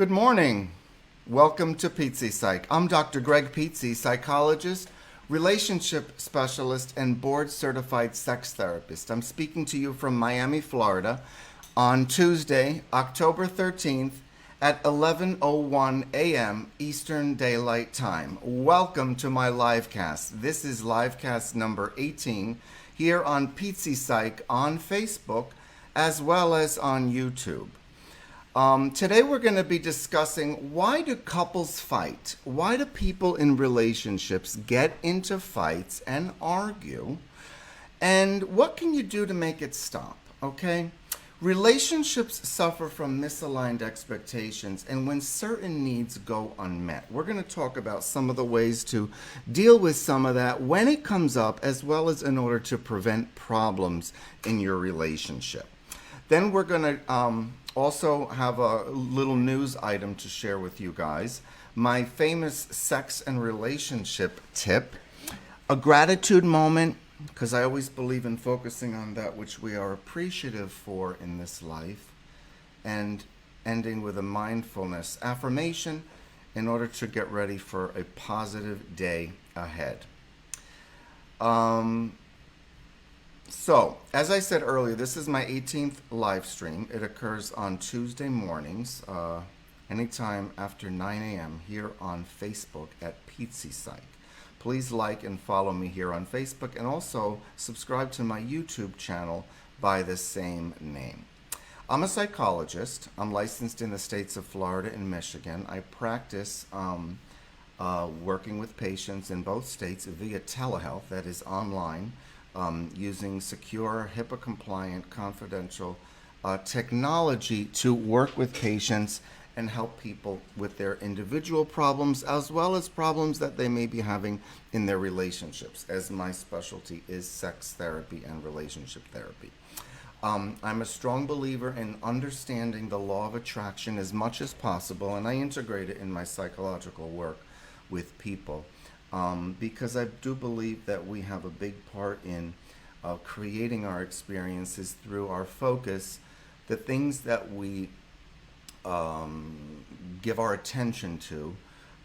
Good morning. Welcome to PizziPSYC. I'm Dr. Gregg Pizzi, psychologist, relationship specialist, and board-certified sex therapist. I'm speaking to you from Miami, Florida, on Tuesday, October 13th at 11:01 a.m. Eastern Daylight Time. Welcome to my livecast. This is livecast number 18 here on PizziPSYC on Facebook as well as on YouTube. Today we're going to be discussing, why do couples fight? Why do people in relationships get into fights and argue? And what can you do to make it stop? Okay? Relationships suffer from misaligned expectations and when certain needs go unmet. We're going to talk about some of the ways to deal with some of that when it comes up, as well as in order to prevent problems in your relationship. Then we're going to also have a little news item to share with you guys. My famous sex and relationship tip, a gratitude moment, because I always believe in focusing on that which we are appreciative for in this life, and ending with a mindfulness affirmation in order to get ready for a positive day ahead. So, as I said earlier, this is my 18th live stream. It occurs on Tuesday mornings, anytime after 9 a.m. here on Facebook at PizziPSYC. Please like and follow me here on Facebook, and also subscribe to my YouTube channel by the same name. I'm a psychologist. I'm licensed in the states of Florida and Michigan. I practice working with patients in both states via telehealth, that is online, using secure, HIPAA-compliant, confidential technology to work with patients and help people with their individual problems, as well as problems that they may be having in their relationships, as my specialty is sex therapy and relationship therapy. I'm a strong believer in understanding the law of attraction as much as possible, and I integrate it in my psychological work with people. Because I do believe that we have a big part in creating our experiences through our focus, the things that we give our attention to,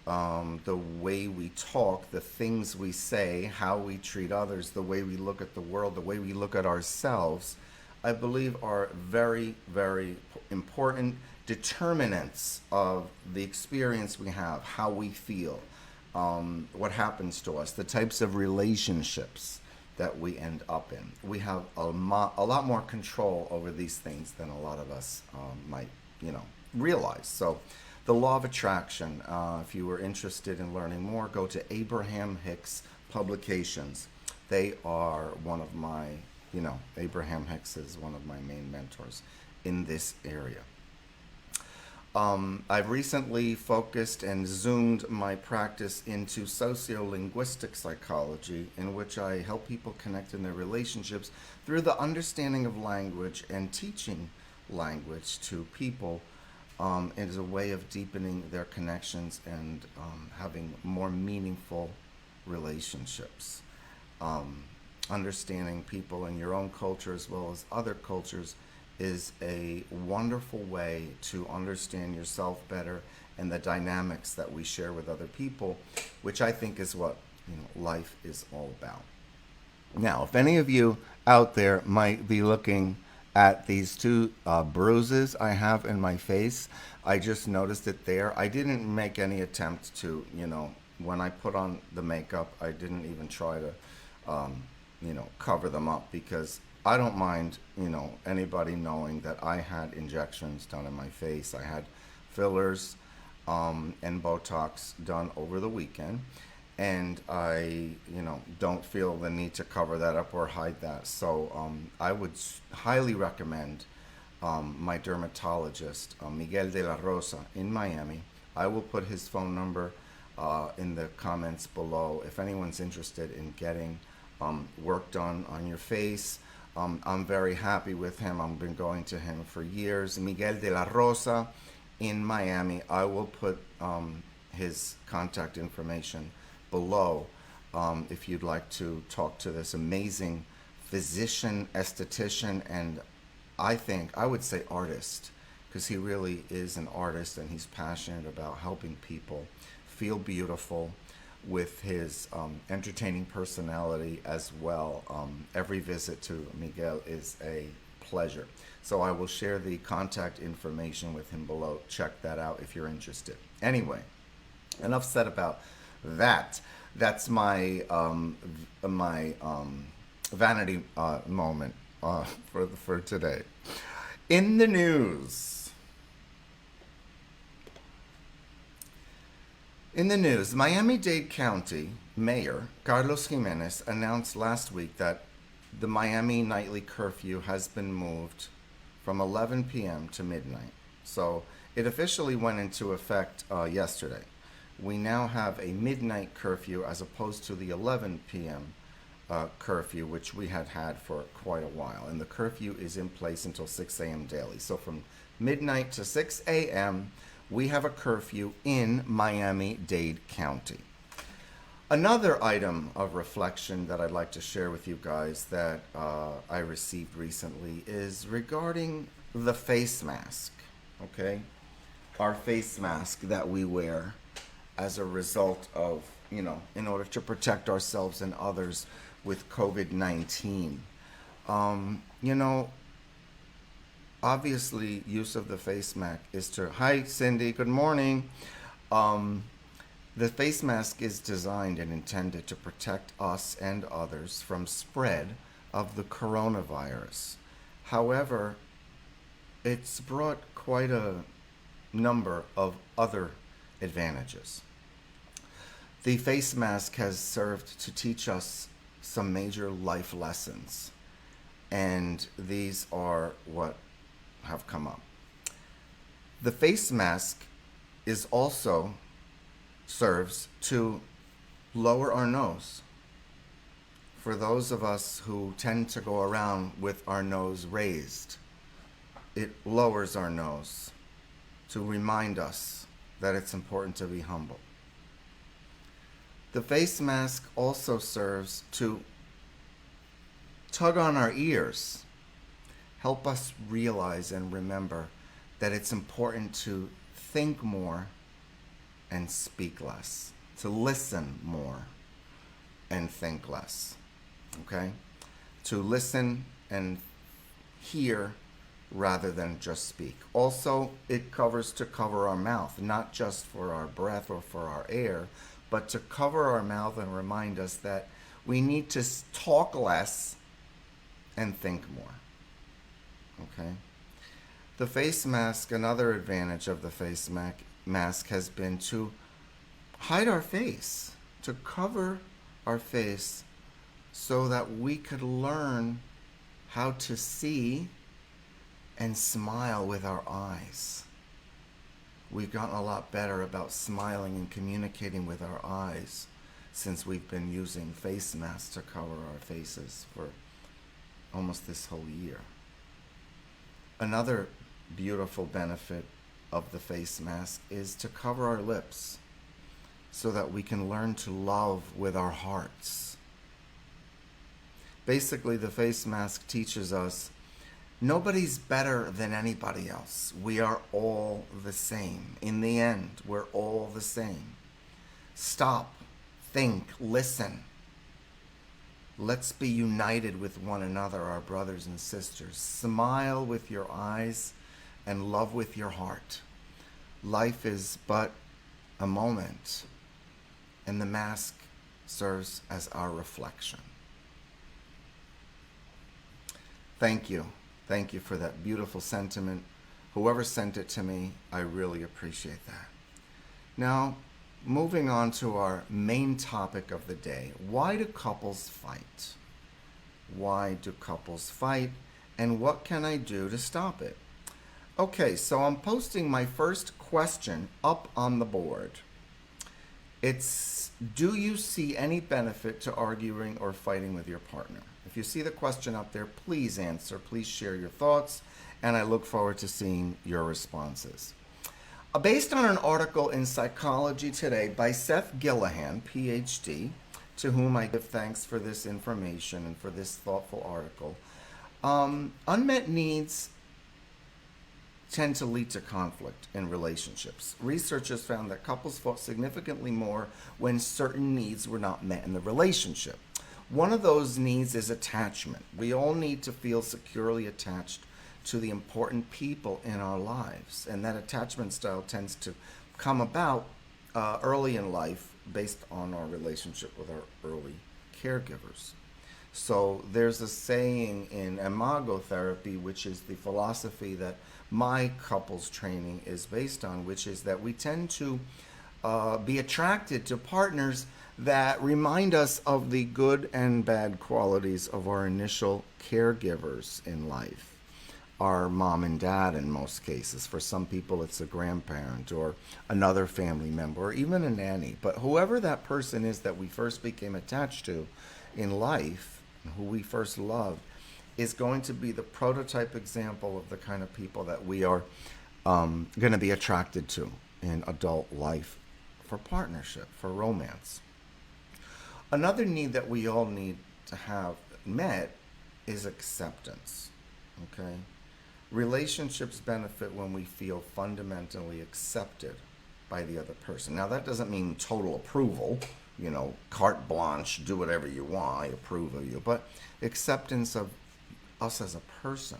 the way we talk, the things we say, how we treat others, the way we look at the world, the way we look at ourselves, I believe are very, very important determinants of the experience we have, how we feel. What happens to us, the types of relationships that we end up in. We have a lot more control over these things than a lot of us might, realize. So the law of attraction, if you were interested in learning more, go to Abraham Hicks Publications. They are one of my, Abraham Hicks is one of my main mentors in this area. I've recently focused and zoomed my practice into sociolinguistic psychology, in which I help people connect in their relationships through the understanding of language and teaching language to people as a way of deepening their connections and having more meaningful relationships. Understanding people in your own culture as well as other cultures is a wonderful way to understand yourself better and the dynamics that we share with other people, which I think is what life is all about. Now, if any of you out there might be looking at these two bruises I have in my face, I just noticed it there. I didn't make any attempt to, when I put on the makeup, I didn't even try to, cover them up, because I don't mind, anybody knowing that I had injections done in my face. I had fillers and Botox done over the weekend, and I, don't feel the need to cover that up or hide that. So I would highly recommend my dermatologist, Miguel De La Rosa in Miami. I will put his phone number in the comments below if anyone's interested in getting work done on your face. I'm very happy with him. I've been going to him for years. Miguel De La Rosa in Miami. I will put his contact information below if you'd like to talk to this amazing physician, esthetician, and I would say artist, because he really is an artist and he's passionate about helping people feel beautiful with his entertaining personality as well. Every visit to Miguel is a pleasure. So I will share the contact information with him below. Check that out if you're interested. Anyway, enough said about that. That's my vanity moment for today. In the news. In the news, Miami-Dade County Mayor Carlos Jimenez announced last week that the Miami nightly curfew has been moved from 11 p.m. to midnight. So it officially went into effect yesterday. We now have a midnight curfew as opposed to the 11 p.m. Curfew, which we had for quite a while. And the curfew is in place until 6 a.m. daily. So from midnight to 6 a.m., we have a curfew in Miami-Dade County. Another item of reflection that I'd like to share with you guys that I received recently is regarding the face mask, okay? Our face mask that we wear as a result of, in order to protect ourselves and others with COVID-19. Obviously, use of the face mask is to... Hi, Cindy. Good morning. The face mask is designed and intended to protect us and others from spread of the coronavirus. However, it's brought quite a number of other advantages. The face mask has served to teach us some major life lessons, and these are what have come up. The face mask is also serves to lower our nose. For those of us who tend to go around with our nose raised, it lowers our nose to remind us that it's important to be humble. The face mask also serves to tug on our ears, help us realize and remember that it's important to think more and speak less, to listen more and think less, okay? To listen and hear rather than just speak. Also, it covers to cover our mouth, not just for our breath or for our air, but to cover our mouth and remind us that we need to talk less and think more. Okay. The face mask, another advantage of the face mask has been to hide our face, to cover our face so that we could learn how to see and smile with our eyes. We've gotten a lot better about smiling and communicating with our eyes since we've been using face masks to cover our faces for almost this whole year. Another beautiful benefit of the face mask is to cover our lips so that we can learn to love with our hearts. Basically, the face mask teaches us nobody's better than anybody else. We are all the same. In the end, we're all the same. Stop, think, listen. Let's be united with one another, our brothers and sisters. Smile with your eyes and love with your heart. Life is but a moment, and the mask serves as our reflection. Thank you. Thank you for that beautiful sentiment. Whoever sent it to me, I really appreciate that. Now, moving on to our main topic of the day. Why do couples fight? Why do couples fight? And what can I do to stop it? Okay, so I'm posting my first question up on the board. It's, do you see any benefit to arguing or fighting with your partner? If you see the question up there, please answer. Please share your thoughts, and I look forward to seeing your responses. Based on an article in Psychology Today by Seth Gillihan, Ph.D., to whom I give thanks for this information and for this thoughtful article, unmet needs tend to lead to conflict in relationships. Research has found that couples fought significantly more when certain needs were not met in the relationship. One of those needs is attachment. We all need to feel securely attached to the important people in our lives, and that attachment style tends to come about early in life based on our relationship with our early caregivers. So there's a saying in imago therapy, which is the philosophy that my couples training is based on, which is that we tend to be attracted to partners that remind us of the good and bad qualities of our initial caregivers in life. Our mom and dad, in most cases. For some people, it's a grandparent or another family member or even a nanny. But whoever that person is that we first became attached to in life, who we first loved, is going to be the prototype example of the kind of people that we are going to be attracted to in adult life for partnership, for romance. Another need that we all need to have met is acceptance. Okay? Relationships benefit when we feel fundamentally accepted by the other person. Now, that doesn't mean total approval, carte blanche, do whatever you want, I approve of you, but acceptance of us as a person,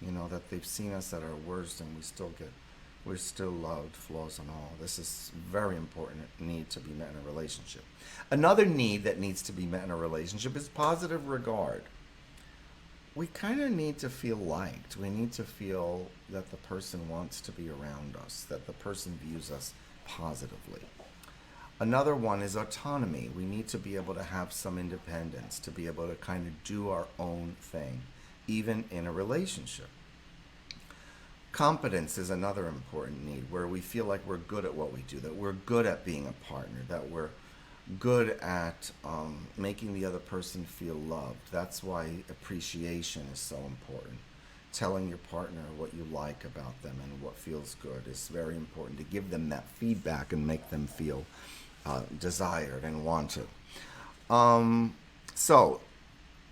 that they've seen us at our worst and we're still loved, flaws and all. This is very important need to be met in a relationship. Another need that needs to be met in a relationship is positive regard. We kind of need to feel liked. We need to feel that the person wants to be around us, that the person views us positively. Another one is autonomy. We need to be able to have some independence, to be able to kind of do our own thing, even in a relationship. Competence is another important need, where we feel like we're good at what we do, that we're good at being a partner, that we're good at making the other person feel loved. That's why appreciation is so important. Telling your partner what you like about them and what feels good is very important, to give them that feedback and make them feel desired and wanted. So,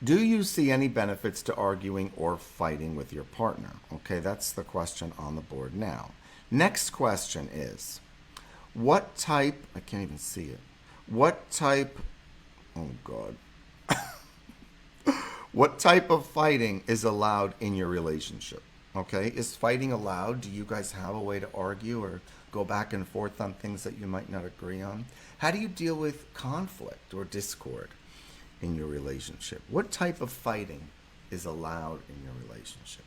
do you see any benefits to arguing or fighting with your partner? Okay, that's the question on the board now. Next question is, what type, I can't even see it, what type of fighting is allowed in your relationship? Okay, is fighting allowed? Do you guys have a way to argue or go back and forth on things that you might not agree on? How do you deal with conflict or discord in your relationship? What type of fighting is allowed in your relationship?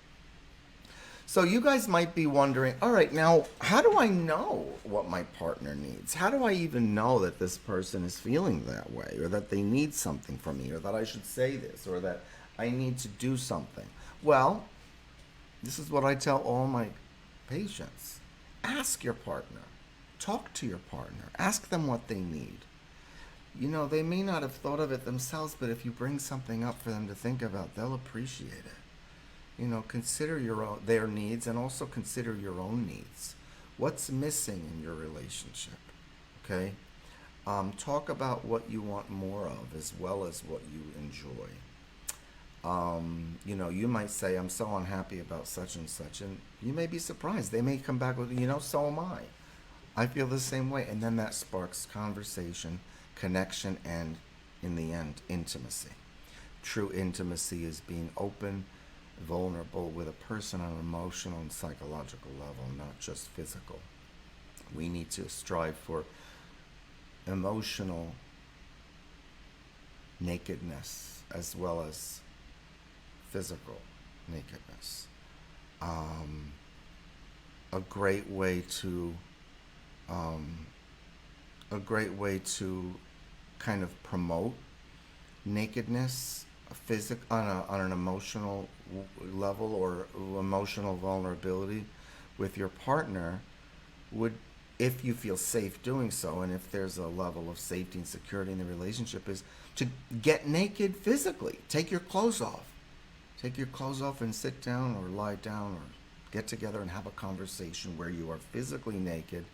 So you guys might be wondering, all right, now, how do I know what my partner needs? How do I even know that this person is feeling that way, or that they need something from me, or that I should say this, or that I need to do something? Well, this is what I tell all my patients. Ask your partner. Talk to your partner. Ask them what they need. They may not have thought of it themselves, but if you bring something up for them to think about, they'll appreciate it. Consider their needs, and also consider your own needs. What's missing in your relationship? Okay? Talk about what you want more of as well as what you enjoy. You might say, I'm so unhappy about such and such, and you may be surprised. They may come back with, so am I. I feel the same way. And then that sparks conversation, connection, and in the end, intimacy. True intimacy is being open, vulnerable with a person on an emotional and psychological level, not just physical. We need to strive for emotional nakedness as well as physical nakedness. A great way to kind of promote nakedness on an emotional level, or emotional vulnerability with your partner, would, if you feel safe doing so, and if there's a level of safety and security in the relationship, is to get naked physically. Take your clothes off. Take your clothes off and sit down or lie down or get together and have a conversation where you are physically naked,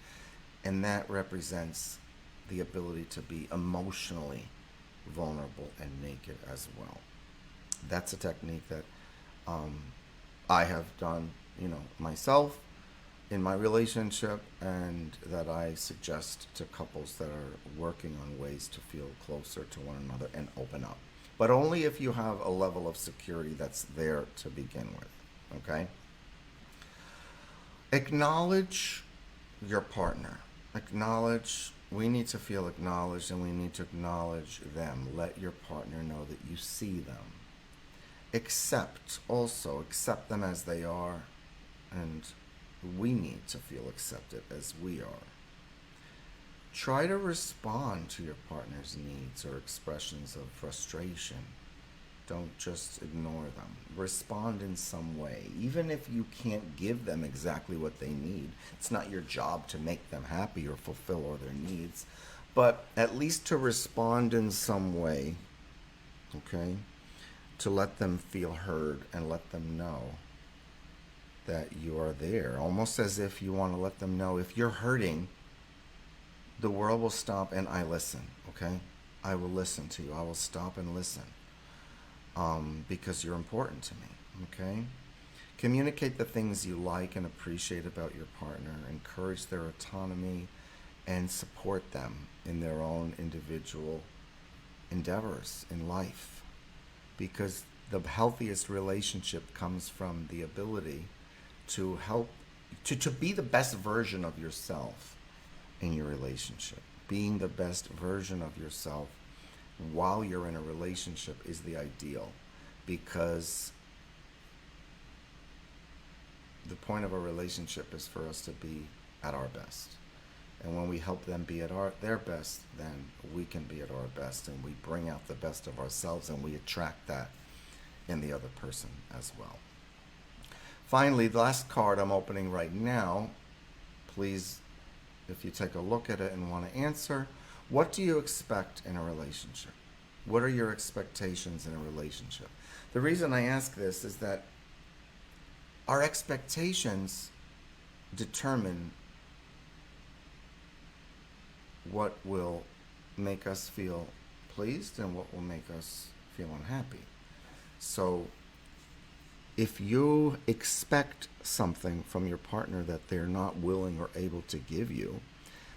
and that represents the ability to be emotionally vulnerable and naked as well. That's a technique that I have done myself in my relationship, and that I suggest to couples that are working on ways to feel closer to one another and open up. But only if you have a level of security that's there to begin with, okay? Acknowledge your partner. We need to feel acknowledged, and we need to acknowledge them. Let your partner know that you see them. Accept them as they are, and we need to feel accepted as we are. Try to respond to your partner's needs or expressions of frustration. Don't just ignore them. Respond in some way. Even if you can't give them exactly what they need, it's not your job to make them happy or fulfill all their needs, but at least to respond in some way, okay? To let them feel heard and let them know that you are there. Almost as if you want to let them know, if you're hurting, the world will stop and I listen, okay? I will listen to you. I will stop and listen. Because you're important to me, okay? Communicate the things you like and appreciate about your partner. Encourage their autonomy and support them in their own individual endeavors in life. Because the healthiest relationship comes from the ability to help, to be the best version of yourself in your relationship. Being the best version of yourself while you're in a relationship is the ideal, because the point of a relationship is for us to be at our best. And when we help them be at their best, then we can be at our best, and we bring out the best of ourselves, and we attract that in the other person as well. Finally, the last card I'm opening right now, please, if you take a look at it and want to answer, what do you expect in a relationship? What are your expectations in a relationship? The reason I ask this is that our expectations determine what will make us feel pleased and what will make us feel unhappy. So if you expect something from your partner that they're not willing or able to give you,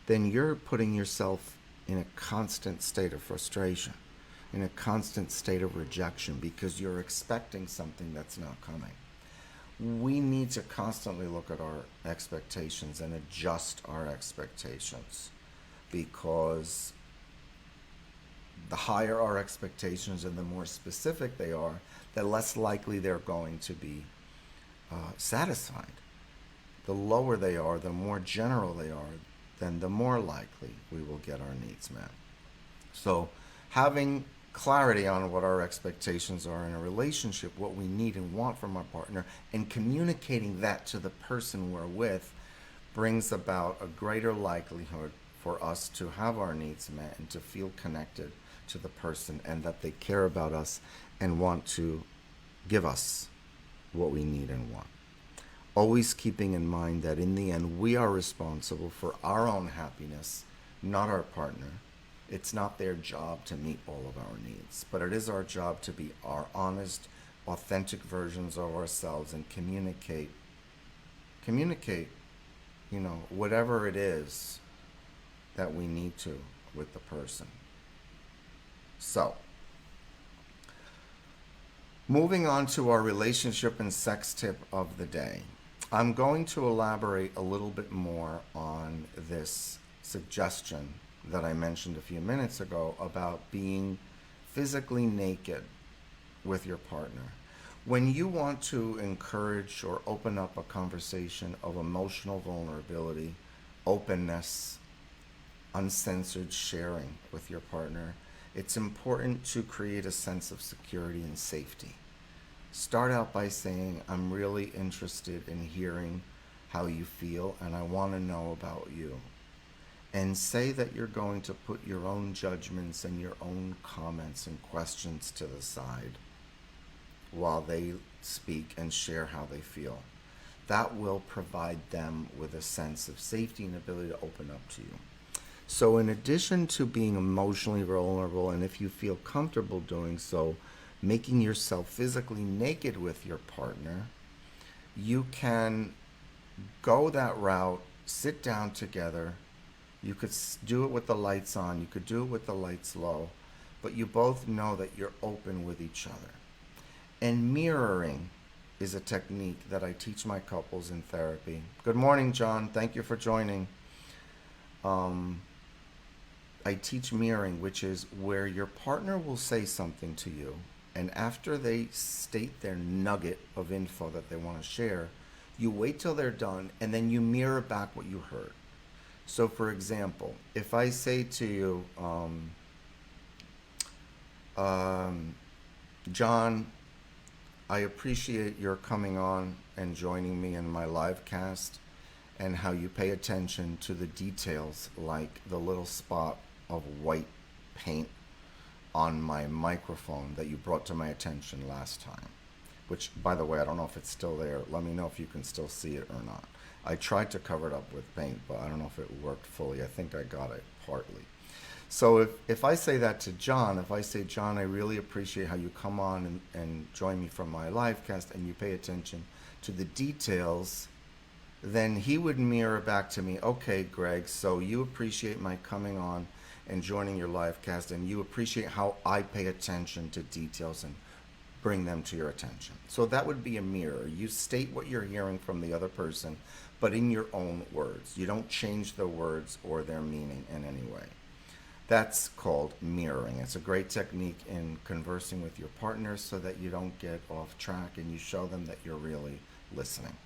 then you're putting yourself in a constant state of frustration, in a constant state of rejection, because you're expecting something that's not coming. We need to constantly look at our expectations and adjust our expectations, because the higher our expectations and the more specific they are, the less likely they're going to be satisfied. The lower they are, the more general they are, then the more likely we will get our needs met. So having clarity on what our expectations are in a relationship, what we need and want from our partner, and communicating that to the person we're with, brings about a greater likelihood for us to have our needs met and to feel connected to the person, and that they care about us and want to give us what we need and want. Always keeping in mind that in the end, we are responsible for our own happiness, not our partner. It's not their job to meet all of our needs, but it is our job to be our honest, authentic versions of ourselves and communicate, whatever it is that we need to with the person. So, moving on to our relationship and sex tip of the day. I'm going to elaborate a little bit more on this suggestion that I mentioned a few minutes ago about being physically naked with your partner. When you want to encourage or open up a conversation of emotional vulnerability, openness, uncensored sharing with your partner, it's important to create a sense of security and safety. Start out by saying, I'm really interested in hearing how you feel, and I want to know about you. And say that you're going to put your own judgments and your own comments and questions to the side while they speak and share how they feel. That will provide them with a sense of safety and ability to open up to you. So in addition to being emotionally vulnerable, and if you feel comfortable doing so, making yourself physically naked with your partner, you can go that route, sit down together. You could do it with the lights on, you could do it with the lights low, but you both know that you're open with each other. And mirroring is a technique that I teach my couples in therapy. Good morning, John. Thank you for joining. I teach mirroring, which is where your partner will say something to you, and after they state their nugget of info that they want to share, you wait till they're done, and then you mirror back what you heard. So, for example, if I say to you, John, I appreciate your coming on and joining me in my live cast, and how you pay attention to the details, like the little spot of white paint on my microphone that you brought to my attention last time. Which, by the way, I don't know if it's still there. Let me know if you can still see it or not. I tried to cover it up with paint, but I don't know if it worked fully. I think I got it partly. So if I say that to John, if I say, John, I really appreciate how you come on and join me from my live cast, and you pay attention to the details, then he would mirror back to me, okay, Greg, so you appreciate my coming on and joining your live cast, and you appreciate how I pay attention to details and bring them to your attention. So that would be a mirror. You state what you're hearing from the other person, but in your own words. You don't change the words or their meaning in any way. That's called mirroring. It's a great technique in conversing with your partner so that you don't get off track and you show them that you're really listening.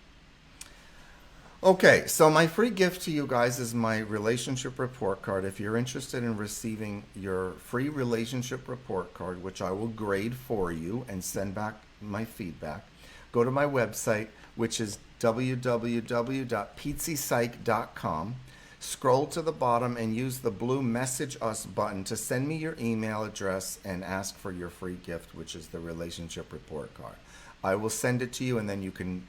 Okay, so my free gift to you guys is my relationship report card. If you're interested in receiving your free relationship report card, which I will grade for you and send back my feedback, go to my website, which is www.PizziPSYC.com. Scroll to the bottom and use the blue Message Us button to send me your email address and ask for your free gift, which is the relationship report card. I will send it to you, and then you can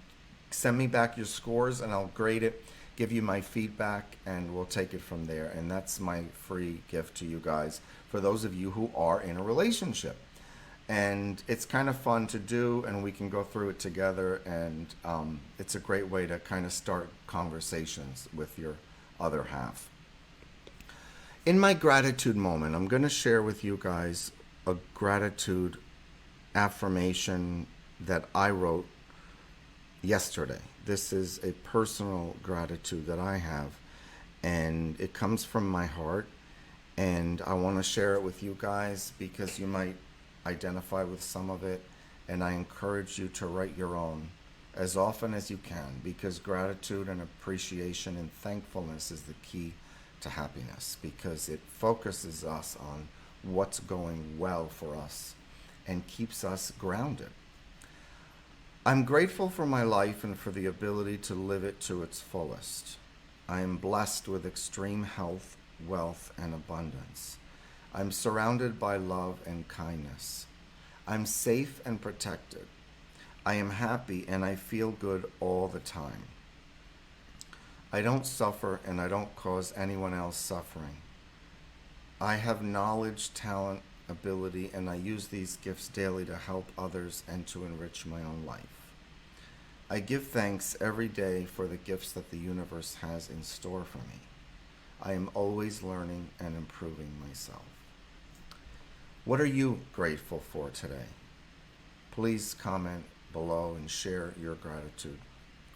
send me back your scores, and I'll grade it, give you my feedback, and we'll take it from there. And that's my free gift to you guys for those of you who are in a relationship. And it's kind of fun to do, and we can go through it together, and it's a great way to kind of start conversations with your other half. In my gratitude moment, I'm going to share with you guys a gratitude affirmation that I wrote yesterday. This is a personal gratitude that I have, and it comes from my heart, and I want to share it with you guys because you might identify with some of it, and I encourage you to write your own as often as you can, because gratitude and appreciation and thankfulness is the key to happiness, because it focuses us on what's going well for us and keeps us grounded. I'm grateful for my life and for the ability to live it to its fullest. I am blessed with extreme health, wealth, and abundance. I'm surrounded by love and kindness. I'm safe and protected. I am happy and I feel good all the time. I don't suffer and I don't cause anyone else suffering. I have knowledge, talent, ability, and I use these gifts daily to help others and to enrich my own life. I give thanks every day for the gifts that the universe has in store for me. I am always learning and improving myself. What are you grateful for today? Please comment below and share your gratitude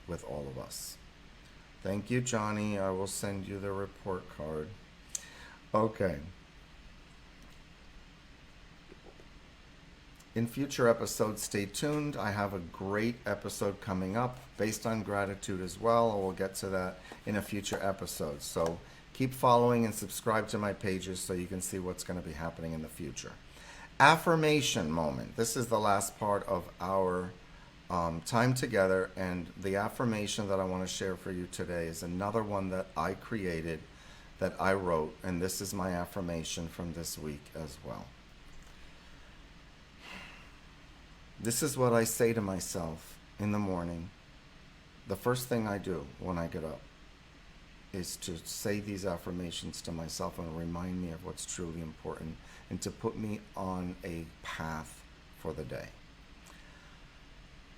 with all of us. Thank you, Johnny. I will send you the report card. Okay. In future episodes, stay tuned. I have a great episode coming up based on gratitude as well. I will get to that in a future episode. So keep following and subscribe to my pages so you can see what's going to be happening in the future. Affirmation moment. This is the last part of our time together, and the affirmation that I want to share for you today is another one that I created, that I wrote, and this is my affirmation from this week as well. This is what I say to myself in the morning. The first thing I do when I get up is to say these affirmations to myself and remind me of what's truly important and to put me on a path for the day.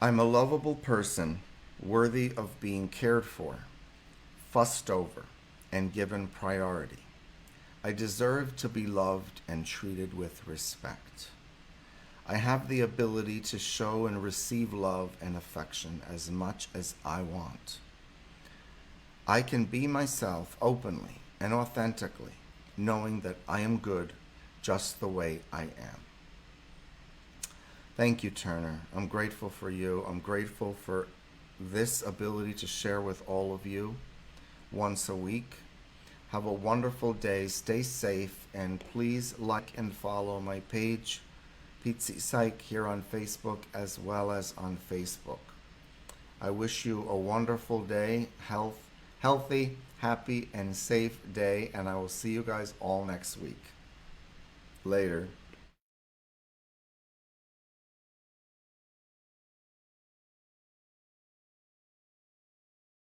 I'm a lovable person worthy of being cared for, fussed over, and given priority. I deserve to be loved and treated with respect. I have the ability to show and receive love and affection as much as I want. I can be myself openly and authentically, knowing that I am good just the way I am. Thank you, Turner. I'm grateful for you. I'm grateful for this ability to share with all of you once a week. Have a wonderful day. Stay safe, and please like and follow my page, PizziPSYC, here on Facebook as well as on Facebook. I wish you a wonderful day, healthy, happy, and safe day, and I will see you guys all next week. Later.